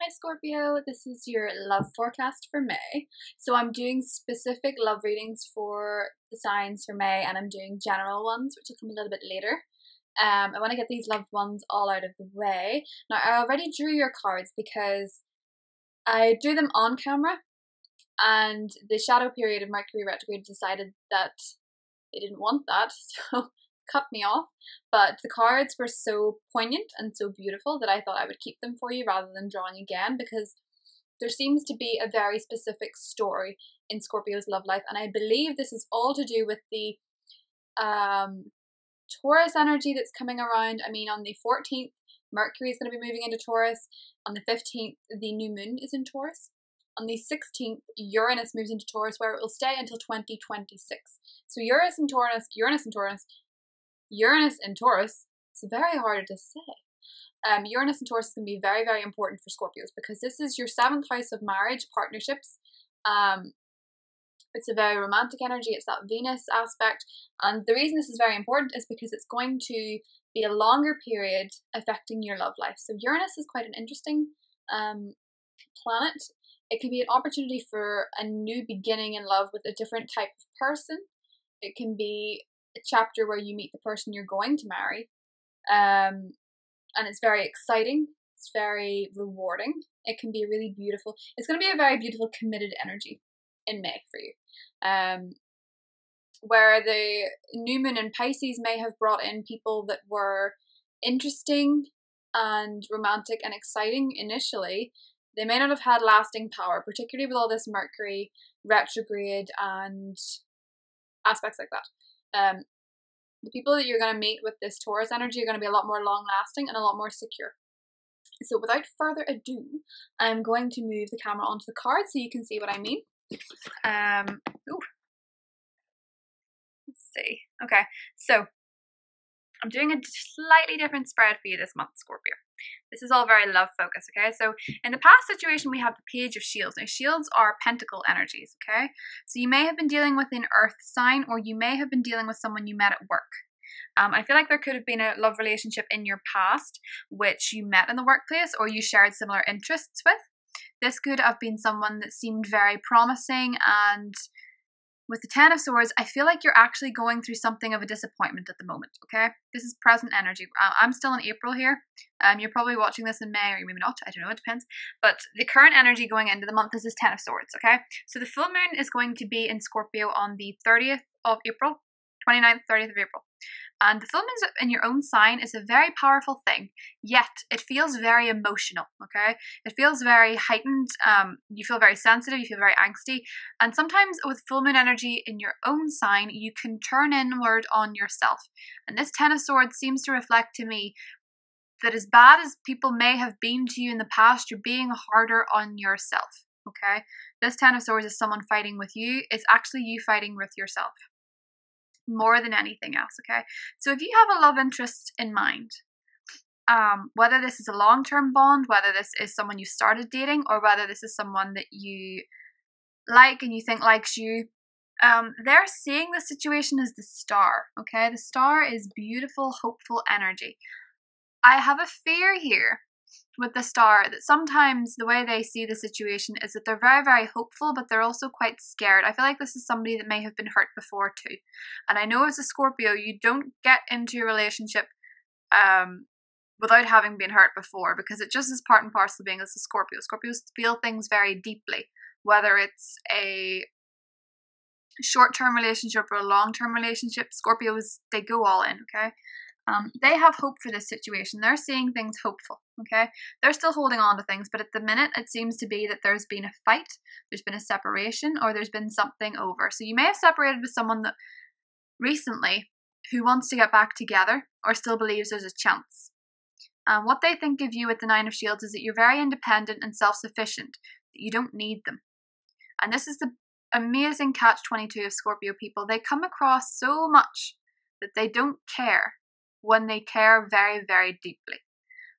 Hi Scorpio, this is your love forecast for May. So I'm doing specific love readings for the signs for May, and I'm doing general ones, which will come a little bit later. I want to get these loved ones all out of the way. Now, I already drew your cards because I drew them on camera, and the shadow period of Mercury retrograde decided that they didn't want that, so cut me off. But the cards were so poignant and so beautiful that I thought I would keep them for you rather than drawing again, because there seems to be a very specific story in Scorpio's love life, and I believe this is all to do with the Taurus energy that's coming around. I mean, on the 14th, Mercury is going to be moving into Taurus. On the 15th, the new moon is in Taurus. On the 16th, Uranus moves into Taurus, where it will stay until 2026. So Uranus in Taurus, it's very hard to say. Uranus and Taurus is going to be very, very important for Scorpios because this is your 7th house of marriage, partnerships. It's a very romantic energy. It's that Venus aspect. And the reason this is very important is because it's going to be a longer period affecting your love life. So Uranus is quite an interesting planet. It can be an opportunity for a new beginning in love with a different type of person. It can be a chapter where you meet the person you're going to marry. And it's very exciting. It's very rewarding. It can be really beautiful. It's going to be a very beautiful committed energy in May for you. Where the new moon in Pisces may have brought in people that were interesting and romantic and exciting initially, they may not have had lasting power, particularly with all this Mercury retrograde and aspects like that. The people that you're going to meet with this Taurus energy are going to be a lot more long lasting and a lot more secure. So without further ado, I'm going to move the camera onto the card so you can see what I mean. Let's see. Okay, so I'm doing a slightly different spread for you this month, Scorpio. This is all very love focused, okay? So in the past situation, we have the Page of Shields. Now, shields are pentacle energies, okay? So you may have been dealing with an earth sign, or you may have been dealing with someone you met at work. I feel like there could have been a love relationship in your past, which you met in the workplace, or you shared similar interests with. This could have been someone that seemed very promising, and with the Ten of Swords, I feel like you're actually going through something of a disappointment at the moment, okay? This is present energy. I'm still in April here. You're probably watching this in May, or maybe not. I don't know, it depends. But the current energy going into the month is this Ten of Swords, okay? So the full moon is going to be in Scorpio on the 30th of April, 29th, 30th of April. And the full moon in your own sign is a very powerful thing, yet it feels very emotional, okay? It feels very heightened, you feel very sensitive, you feel very angsty, and sometimes with full moon energy in your own sign, you can turn inward on yourself. And this Ten of Swords seems to reflect to me that as bad as people may have been to you in the past, you're being harder on yourself, okay? This Ten of Swords is someone fighting with you. It's actually you fighting with yourself more than anything else, okay? So if you have a love interest in mind, whether this is a long-term bond, whether this is someone you started dating, or whether this is someone that you like and you think likes you, they're seeing the situation as the star, okay? The star is beautiful, hopeful energy. I have a fear here with the star that sometimes the way they see the situation is that they're very, very hopeful, but they're also quite scared. I feel like this is somebody that may have been hurt before too. And I know as a Scorpio, you don't get into a relationship without having been hurt before, because it just is part and parcel of being as a Scorpio. Scorpios feel things very deeply, whether it's a short-term relationship or a long-term relationship. Scorpios, they go all in, okay? They have hope for this situation. They're seeing things hopeful, okay? They're still holding on to things, but at the minute, it seems to be that there's been a fight, there's been a separation, or there's been something over. So you may have separated with someone that recently who wants to get back together or still believes there's a chance. What they think of you with the Nine of Shields is that you're very independent and self-sufficient, that you don't need them. And this is the amazing catch-22 of Scorpio people. They come across so much that they don't care when they care very, very deeply.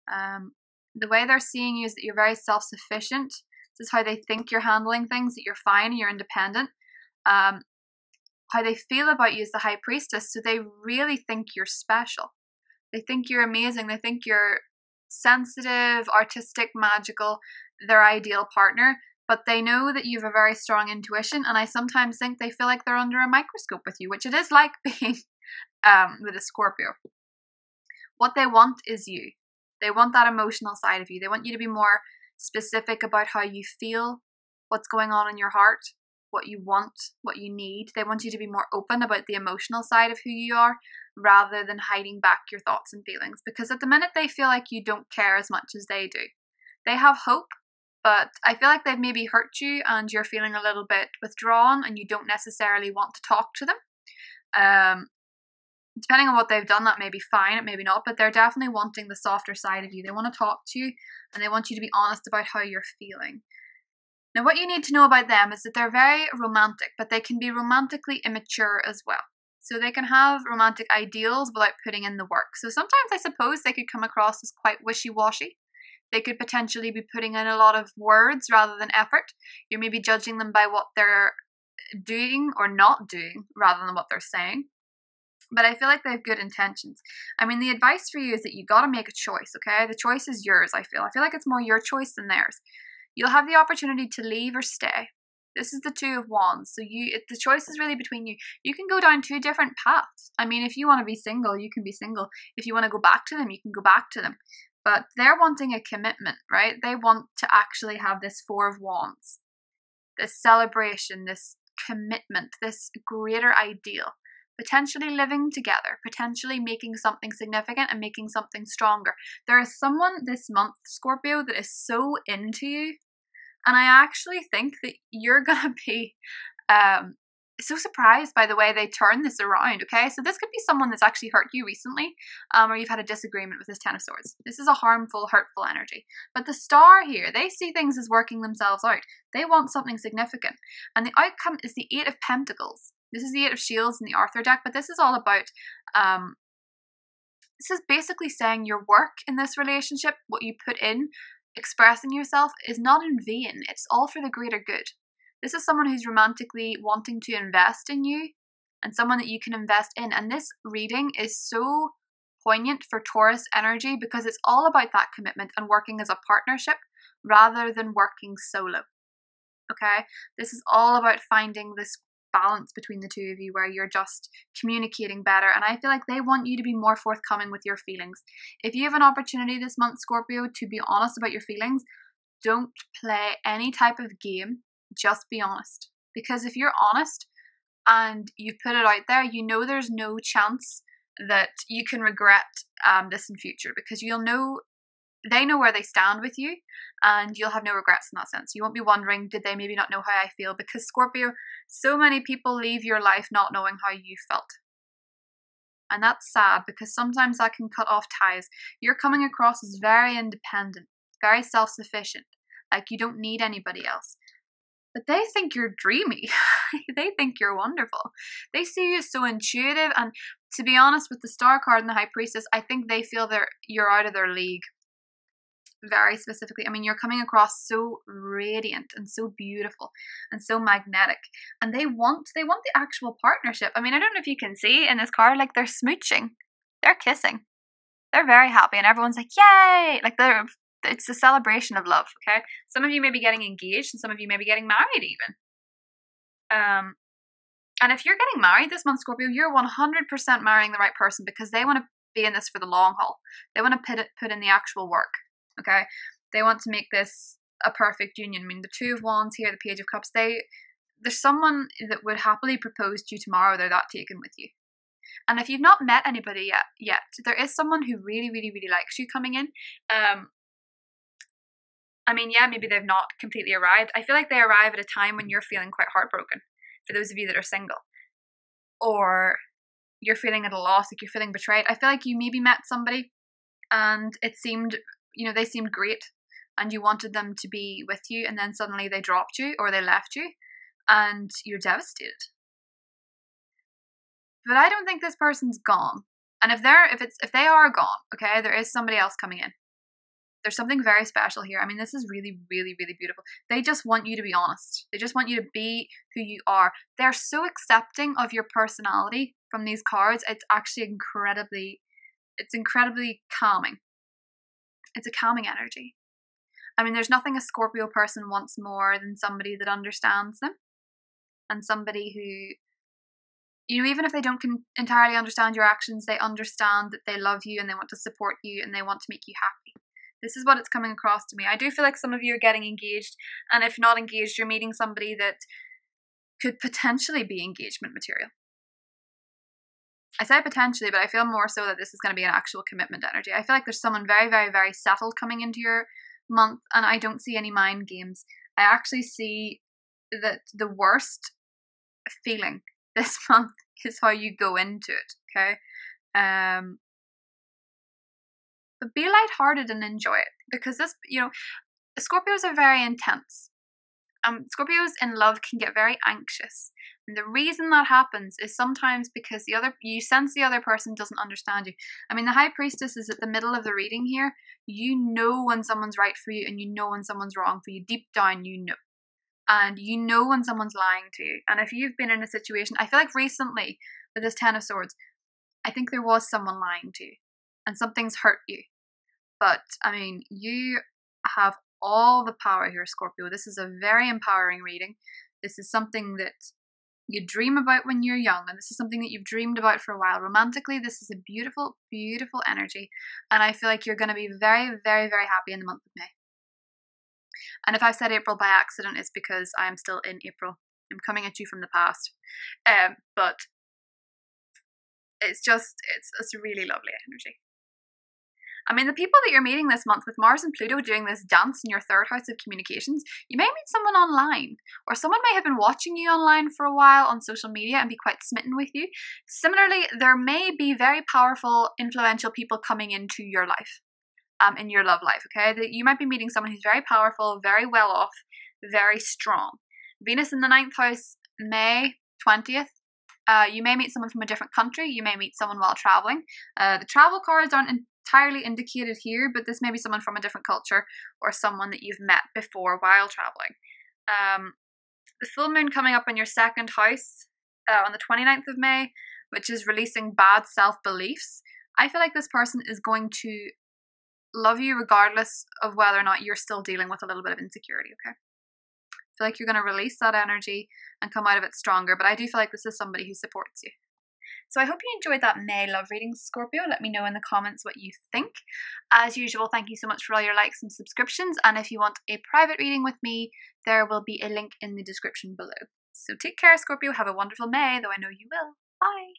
The way they're seeing you is that you're very self-sufficient. This is how they think you're handling things, that you're fine, you're independent. How they feel about you is the High Priestess, so they really think you're special. They think you're amazing. They think you're sensitive, artistic, magical, their ideal partner, but they know that you have a very strong intuition, and I sometimes think they feel like they're under a microscope with you, which it is like being with a Scorpio. What they want is you. They want that emotional side of you. They want you to be more specific about how you feel, what's going on in your heart, what you want, what you need. They want you to be more open about the emotional side of who you are rather than hiding back your thoughts and feelings, because at the minute they feel like you don't care as much as they do. They have hope, but I feel like they've maybe hurt you and you're feeling a little bit withdrawn and you don't necessarily want to talk to them. Depending on what they've done, that may be fine, it may be not, but they're definitely wanting the softer side of you. They want to talk to you and they want you to be honest about how you're feeling. Now, what you need to know about them is that they're very romantic, but they can be romantically immature as well. So they can have romantic ideals without putting in the work. So sometimes I suppose they could come across as quite wishy-washy. They could potentially be putting in a lot of words rather than effort. You're maybe judging them by what they're doing or not doing rather than what they're saying. But I feel like they have good intentions. I mean, the advice for you is that you got to make a choice, okay? The choice is yours, I feel. I feel like it's more your choice than theirs. You'll have the opportunity to leave or stay. This is the Two of Wands. So the choice is really between you. You can go down two different paths. I mean, if you want to be single, you can be single. If you want to go back to them, you can go back to them. But they're wanting a commitment, right? They want to actually have this Four of Wands. This celebration, this commitment, this greater ideal. Potentially living together, potentially making something significant and making something stronger. There is someone this month, Scorpio, that is so into you, and I actually think that you're gonna be so surprised by the way they turn this around, okay? So this could be someone that's actually hurt you recently, or you've had a disagreement with this Ten of Swords. This is a harmful, hurtful energy. But the Star here, they see things as working themselves out. They want something significant. And the outcome is the Eight of Pentacles. This is the Eight of Shields in the Arthur deck, but this is all about, this is basically saying your work in this relationship, what you put in, expressing yourself, is not in vain. It's all for the greater good. This is someone who's romantically wanting to invest in you and someone that you can invest in. And this reading is so poignant for Taurus energy because it's all about that commitment and working as a partnership rather than working solo. Okay? This is all about finding this balance between the two of you where you're just communicating better, and I feel like they want you to be more forthcoming with your feelings. If you have an opportunity this month, Scorpio, to be honest about your feelings, don't play any type of game, just be honest. Because if you're honest and you've put it out there, you know there's no chance that you can regret this in future, because you'll know they know where they stand with you and you'll have no regrets in that sense. You won't be wondering, did they maybe not know how I feel? Because Scorpio, so many people leave your life not knowing how you felt. And that's sad because sometimes that can cut off ties. You're coming across as very independent, very self-sufficient, like you don't need anybody else. But they think you're dreamy. They think you're wonderful. They see you as so intuitive, and to be honest, with the Star card and the High Priestess, I think they feel you're out of their league. Very specifically. I mean, you're coming across so radiant and so beautiful and so magnetic, and they want the actual partnership. I mean, I don't know if you can see in this card, like they're smooching, they're kissing, they're very happy, and everyone's like, yay! Like it's a celebration of love. Okay, some of you may be getting engaged, and some of you may be getting married even. And if you're getting married this month, Scorpio, you're 100% marrying the right person because they want to be in this for the long haul. They want to put in the actual work. Okay, they want to make this a perfect union. I mean, the Two of Wands here, the Page of Cups, there's someone that would happily propose to you tomorrow. They're that taken with you. And if you've not met anybody yet, there is someone who really, really, really likes you coming in. I mean, yeah, maybe they've not completely arrived. I feel like they arrive at a time when you're feeling quite heartbroken, for those of you that are single. Or you're feeling at a loss, like you're feeling betrayed. I feel like you maybe met somebody and it seemed, they seemed great and you wanted them to be with you, and then suddenly they dropped you or they left you and you're devastated. But I don't think this person's gone. And if they are gone, okay, there is somebody else coming in. There's something very special here. I mean, this is really, really, really beautiful. They just want you to be honest. They just want you to be who you are. They're so accepting of your personality from these cards. It's actually incredibly calming. It's a calming energy. I mean, there's nothing a Scorpio person wants more than somebody that understands them, and somebody who, you know, even if they don't entirely understand your actions, they understand that they love you and they want to support you and they want to make you happy. This is what it's coming across to me. I do feel like some of you are getting engaged, and if not engaged, you're meeting somebody that could potentially be engagement material. I say potentially, but I feel more so that this is going to be an actual commitment energy. I feel like there's someone very, very, very settled coming into your month, and I don't see any mind games. I actually see that the worst feeling this month is how you go into it, okay? But be lighthearted and enjoy it, because this, you know, Scorpios are very intense. Scorpios in love can get very anxious. And the reason that happens is sometimes because you sense the other person doesn't understand you. I mean, the High Priestess is at the middle of the reading here. You know when someone's right for you, and you know when someone's wrong for you. Deep down, you know. And you know when someone's lying to you. And if you've been in a situation, I feel like recently with this Ten of Swords, I think there was someone lying to you, and something's hurt you. But I mean, you have all the power here, Scorpio. This is a very empowering reading. This is something that you dream about when you're young, and this is something that you've dreamed about for a while. Romantically, this is a beautiful, beautiful energy, and I feel like you're going to be very, very, very happy in the month of May. And if I've said April by accident, it's because I'm still in April. I'm coming at you from the past. But it's a really lovely energy. I mean, the people that you're meeting this month with Mars and Pluto doing this dance in your third house of communications, you may meet someone online, or someone may have been watching you online for a while on social media and be quite smitten with you. Similarly, there may be very powerful, influential people coming into your life, in your love life, okay? That you might be meeting someone who's very powerful, very well off, very strong. Venus in the 9th house, May 20th. You may meet someone from a different country. You may meet someone while traveling. The travel cards aren't entirely indicated here, but this may be someone from a different culture or someone that you've met before while traveling. The full moon coming up in your 2nd house on the 29th of May, which is releasing bad self-beliefs. I feel like this person is going to love you regardless of whether or not you're still dealing with a little bit of insecurity, okay? I feel like you're going to release that energy and come out of it stronger, but I do feel like this is somebody who supports you. So I hope you enjoyed that May love reading, Scorpio. Let me know in the comments what you think. As usual, thank you so much for all your likes and subscriptions. And if you want a private reading with me, there will be a link in the description below. So take care, Scorpio. Have a wonderful May, though I know you will. Bye.